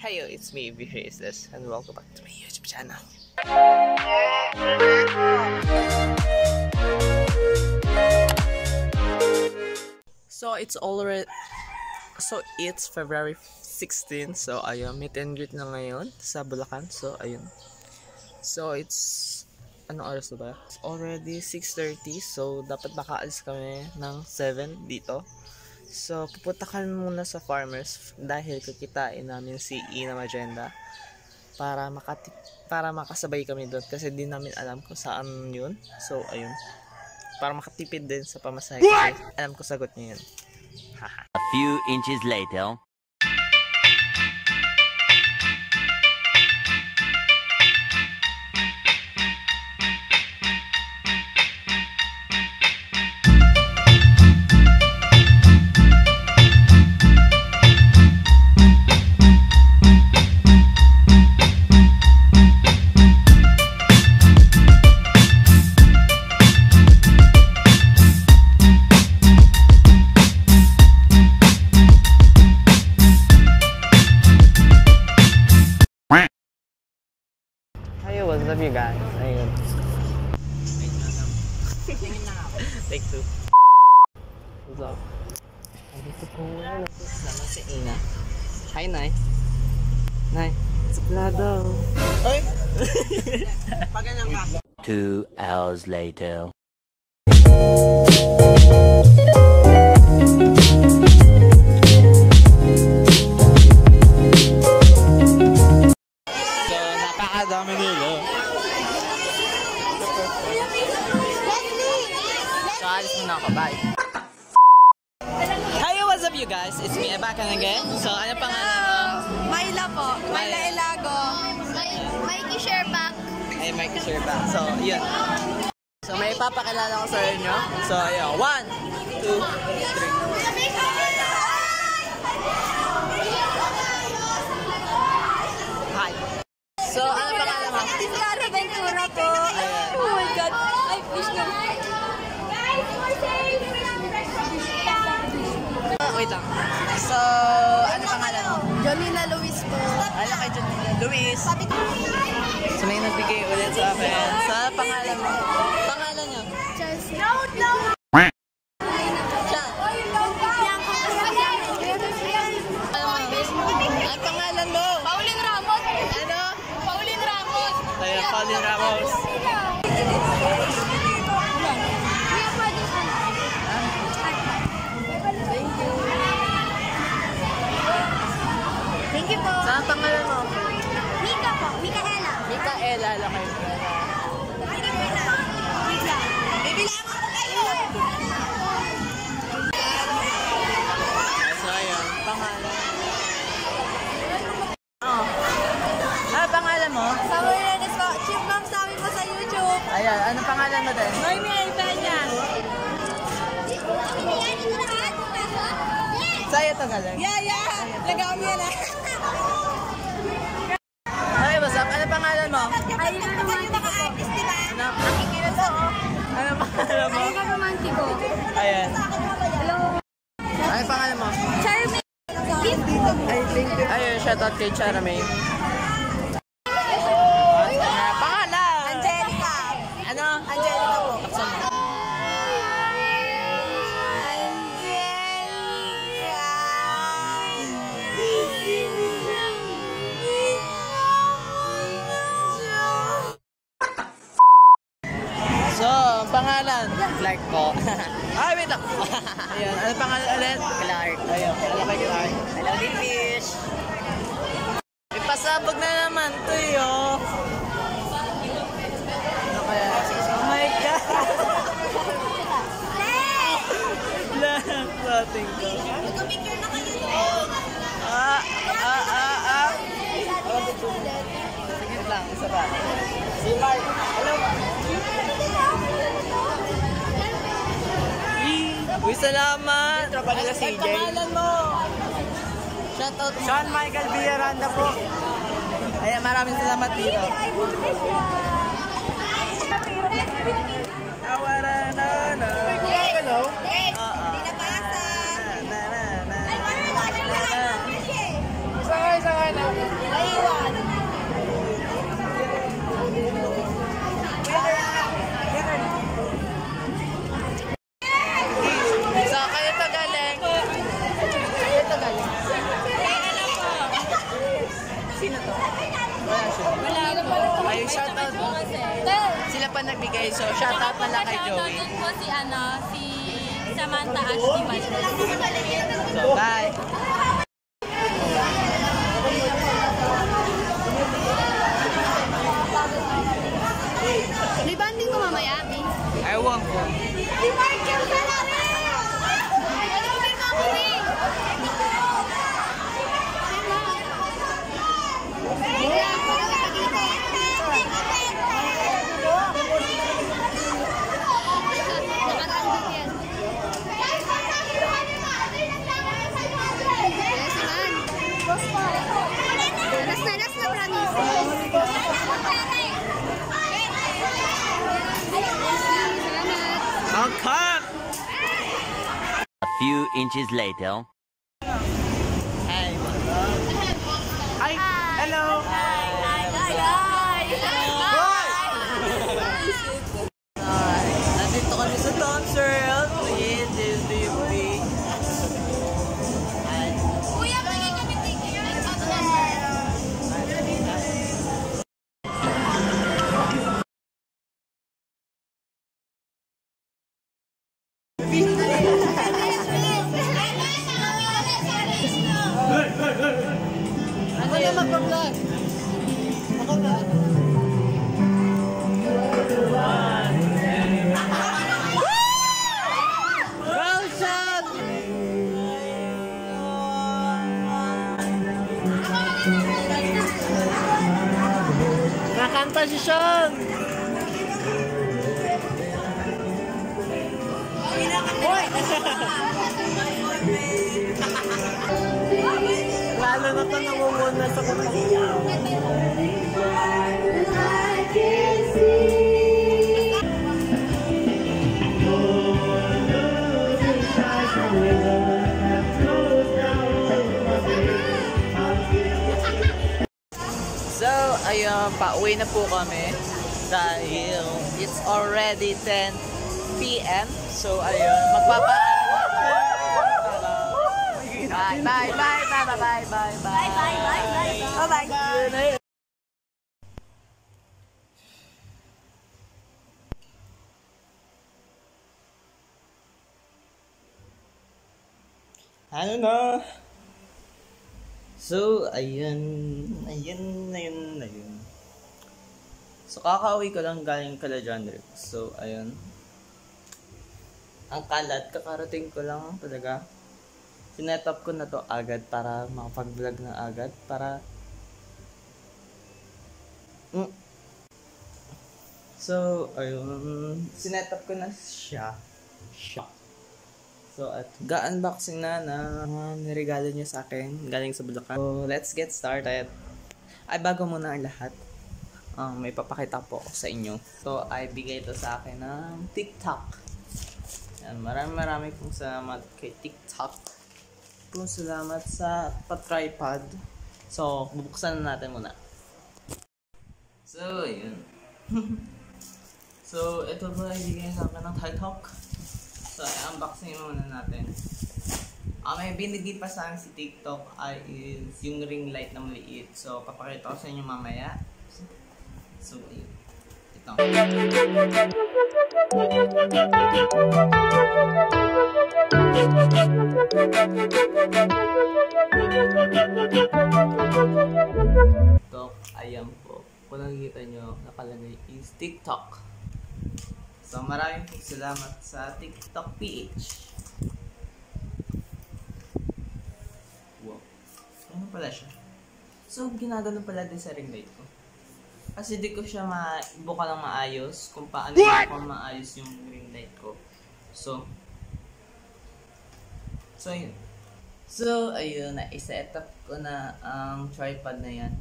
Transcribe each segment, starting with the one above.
Hey yo, it's me, Vicious, and welcome back to my YouTube channel. It's February 16, so ayun, meet and greet na ngayon sa Bulacan. So ayun. So it's anong oras na ba? It's already 6:30, so dapat makaalis kami ng 7 dito. So, pupunta kami muna sa Farmers dahil kikitain namin si Ina Magenda para makasabay kami doon kasi di namin alam kung saan yun. So, ayun. Para makatipid din sa pamasahe kasi alam ko sagot niya yun. A few inches later. What's up you guys? Ayun. Take two. What's up? Dito po naman si Ina. Hi, Nay. Nay, suplado. Oy! Paganyan ka. 2 hours later. Dami nila. So, alis muna ako. Bye. Hey, what's up you guys? It's me, back again. So, ano pangalan mo? Myla po. Myla Elago. Mikey Sherback. Hey, Mikey Sherback. So, yun. So, may papakilala ko sa inyo. So, ayun. 1, 2, 3. Hi. So, ano pangalan mo? Clara Ventura po. Oh my God. Ay, please no. Wait lang. So, ano pangalan mo? Jonina Luis po. Ano kay Jonina Luis? So, may nagbigay ulit sa akin. Sa pangalan mo? Pangalan niyo? Chelsea. Ang pangalan mo? Pauline Ramos. Ano? Pauline Ramos. Tayo, Pauline Ramos. Thank you po. Saan pangalan mo? Mika po. Mikaela. Mikaela, lakay. Bibilang ako kayo. So, ayun. Pangalan. Oh. Ano pangalan mo? Samuel Renes po. Chief Ma'am sa amin po sa YouTube. Ayan, ano pangalan mo din? Noemi Aipenya. Sa'yo to galing. Yeah. Lagam yan ah. Hey, what's up? Ano pangalan mo? Ayun ang romantiko. Diba? Ano? Nakikita to, oh. Ano pangalan mo? Ayun ang romantiko. Ayan. Hello. Ano pangalan mo? Charmaine. Ayun, shoutout kay Charmaine. Pangalan! Angelica. Ano? Angelica po. Taksan mo. So, ang pangalan? Clark po. Ay, wait lang. Ayun, ano pangalan ulit? Clark. Ayun, ano kay Clark? Hello, Big Fish. Ipasabog na naman to yo. Ano kaya? Oh my God! Lahat sa ating ko. Mag-picture na kayo. Sige lang, isa ba? Si Mark. Hello. Uy, salamat! Tropa nila CJ. Ang pangalan mo? Shoutout mo. Sean Michael Villaranda po. Ayan, maraming salamat dito. Hello? Hindi na pasa. Sakay na. Okay, so shoutout pala kay Joey. Shoutout po si Samantha Ashley Valdez. So, bye! Rebanding ko mamaya, Abi. Ewan ko. Ang cut! A few inches later. Hi! Hi! Hello! Nandito kami sa Thompson with Disney. Kuya, bigay kami ticket. Ako na magpa-vlog. Ako na. Well shot! Nakanta si Sean! Lalo na ito namumuna sa kapatid. So, ayun, pauwi na po kami dahil it's already 10 p.m. So, ayun, Bye, bye, bye, bye, bye, bye, bye, bye, bye, bye, bye. Ano na? So, ayun. So, kakauwi ko lang galing kala John Rick. So, ayun. Ang kalat, kakarating ko lang talaga. Sinetap ko na to agad para makapag-vlog na agad. So, ayun. Sinetap ko na siya. So, at ga-unboxing na niregalo niya sa akin galing sa Bulacan. So, let's get started. Ay, bago muna ang lahat, may papakita po ako sa inyo. So, ay bigay ito sa akin ng TikTok. Yan, marami pong salamat kay TikTok. Salamat sa pa-tripod. So, bubuksan na natin muna. So, ayun. So, ito ba ibigay sa akin ng TikTok? So, unboxing muna natin. May binigay pa sa akin si TikTok is yung ring light na maliit. So, papakita ko sa inyo mamaya. So, ayun. Ito. Ito, ayan po. Kung nakikita nyo, nakalagay is TikTok. So, maraming po salamat sa TikTok PH. Wow. Ano pala siya? So, ginagano pala din sa ring light ko. Kasi di ko siya buka lang maayos kung paano ko maayos yung ring light ko. So, ayun. So, ayun, na-set up ko na ang tripod na yan.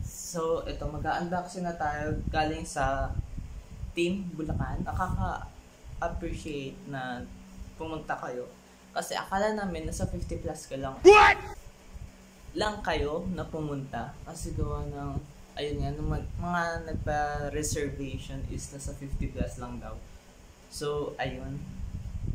So, ito, mag-unboxing na tayo galing sa Team Bulacan. Nakaka-appreciate na pumunta kayo. Kasi akala namin nasa 50 plus ka lang. What? Lang kayo na pumunta. Kasi gawa ng, ayun nga, mga nagpa-reservation is nasa 50 plus lang daw. So, ayun.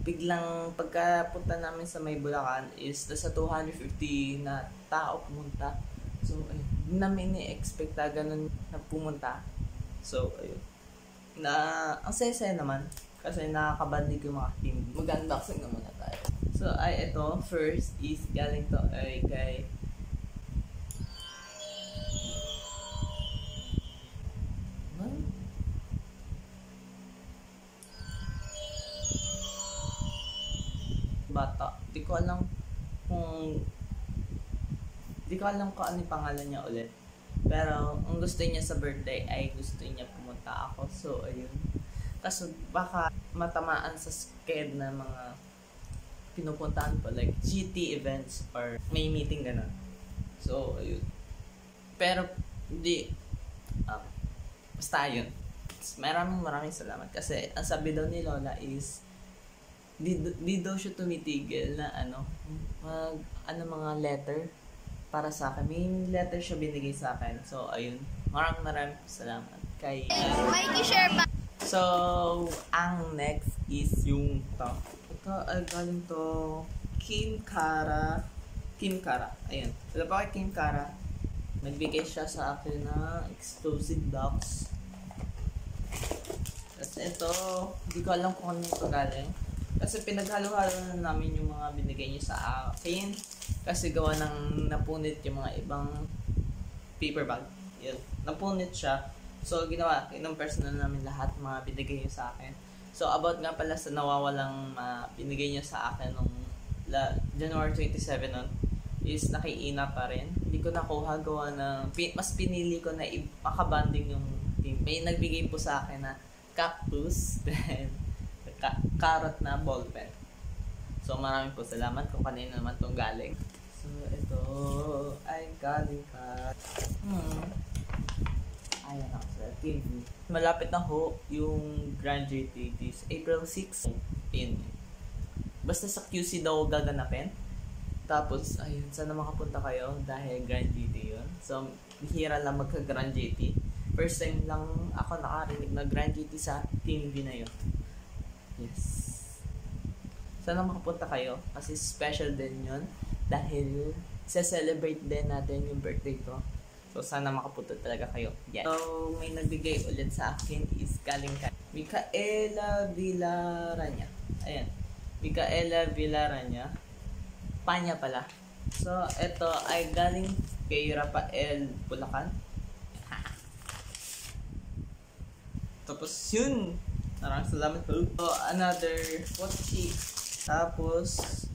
Biglang pagkapunta namin sa may Bulacan is nasa 250 na tao pumunta. So, ayun. Namin ni-expect na ganun na pumunta. So, ayun. Ang saya-saya naman. Kasi nakakabanding yung mga team. Mag-unboxing na muna tayo. So, ito. First is galing to ay kay bata. Di ko alam kung ano yung pangalan niya ulit. Pero, ang gusto niya sa birthday ay gusto niya pumunta ako. So, ayun. Kaso, baka matamaan sa sked na mga pinupuntahan ko. Like, GT events or may meeting gano'n. So, ayun. Pero, basta yun. Maraming salamat. Kasi, ang sabi daw ni Lola is, di daw siya tumitigil na mga letter para sa akin. May letter siya binigay sa akin. So, ayun. Maraming salamat kay Mikey, share ba? So, ang next is yung to. Ito ay galing to Kim Kara. Ayun. Wala pa kay Kim Kara. Nagbigay siya sa akin na exclusive box. Tapos ito, hindi ko alam kung ano ito galing. Kasi pinaghalo-halo na namin yung mga binigay niya sa akin. Kasi gawa ng napunit yung mga ibang paper bag. Yun. Napunit siya. So, ginawa ng personal namin lahat mga binigay niya sa akin. So, about nga pala sa nawawalang binigay niya sa akin nung January 27 nun, is nakiina pa rin. Hindi ko nakuha gawa ng, mas pinili ko na makabanding yung team. May nagbigay po sa akin na cactus, then carrot na ballpen. So, maraming po salamat kung kanino naman itong galing. So, ito ay galing ka. Ayan ako sa TV. Malapit na ho yung Grand GT this April 6 in. Basta sa QC daw gaganapin. Tapos, ayun, sana makapunta kayo dahil Grand GT yun. So, bihira lang magka-Grand GT. First time lang ako nakarinig na Grand GT sa TV na yun. Yes. Sana makapunta kayo kasi special din yun dahil sa-celebrate din natin yung birthday ko. So, sana makapunta talaga kayo. Yes. So, may nagbigay ulit sa akin is galing kay Micaela Villaranya. Ayan. Micaela Villaranya. Panya pala. So, ito ay galing kay Rafael Bulacan. Tapos, yun. Maraming salamat po. So, another pochi. Tapos,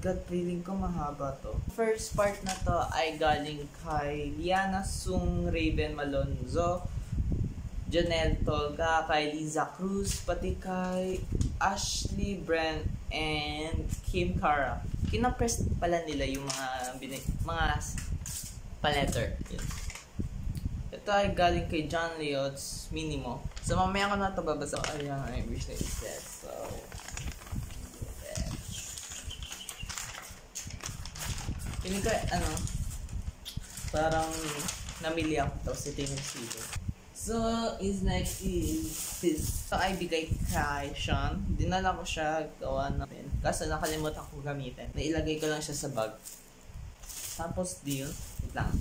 gut feeling ko mahaba to. First part na to ay galing kay Liana Sung Raven Malonzo, Janelle Tolga, kay Liza Cruz, pati kay Ashley Brent, and Kim Kara. Kinapress pala nila yung mga paletter. Yun. Ito ay galing kay John Leots Minimo. So, mamaya ko na ito babasa. Ayan, I wish I said. So, piling ko, parang namili ako tapos ito yung nagsigo. So, is next is this. So, ay bigay kay Sean. Dinala ko siya gawa namin. Kaso nakalimutan ko gamitin. Nailagay ko lang siya sa bag. Tapos, deal. Wait lang.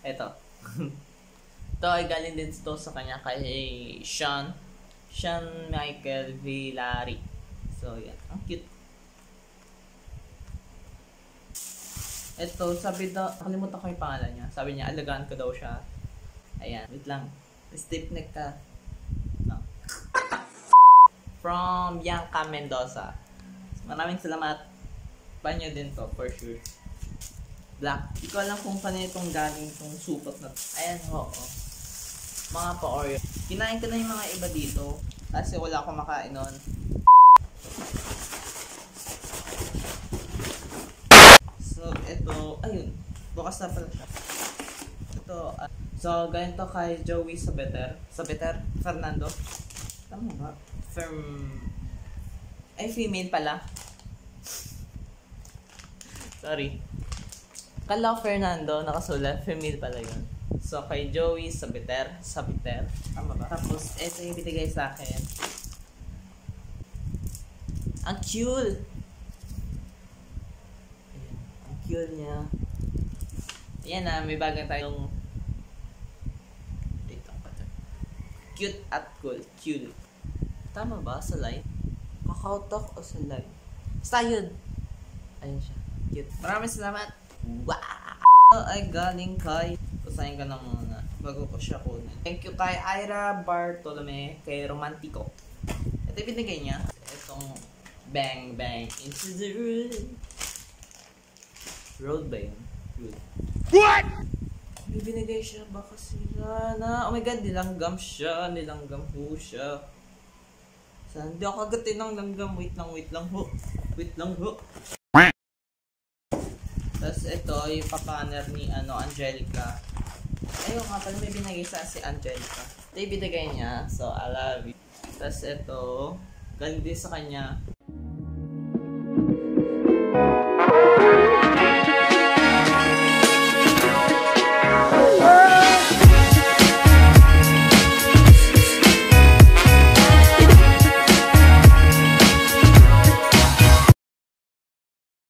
Ito. Ito ay galing din ito sa kanya kay Sean Michael Villari. So, yan. Ang cute. Ito, sabi daw, nakalimutan ko yung pangalan niya. Sabi niya, alagaan ko daw siya. Ayan, wait lang. Stiff neck ka. No. From Bianca Mendoza. Maraming salamat. Panyo din to, for sure. Black. Hindi ko alam kung paano itong galing itong supot na to. Ayan, oo. Mga pa-Oreo. Kinain ko na yung mga iba dito. Kasi wala akong makain nun. So, ito. Ayun. Bukas na pala siya. Ito. So, ganito kay Joey Sabeter. Fernando. Tama ba? Ay, female pala. Sorry. Kala ko Fernando, nakasulat. Female pala yun. So, kay Joey Sabeter. Tama ba? Tapos, ito yung binigay sa akin. Ang cute! Ayan, ang cute niya. Ayan na, may bagay tayong cute at cool. Cute. Tama ba? Sa live? Kakautok o sa live? Basta yun. Ayun siya. Cute. Maraming salamat. Wow! Ay galing kay... Kusayin ka na muna. Bago ko siya kunin. Thank you kay Ira Bartolome. Kay Romantico. Ito yung binigay niya. Itong bang bang into the road. Road ba yun? Road. What? May binigay siya. Baka sila na. Oh my god, nilanggam siya. Nilanggam ho siya. Saan? Hindi ako agatin ng langgam. Wait lang ho. Wait lang ho. Tapos ito, yung papaner ni Angelica. Ayun nga pala, may binigay sa si Angelica. Ito yung binigay niya. So, I love you. Tapos ito, galing din sa kanya.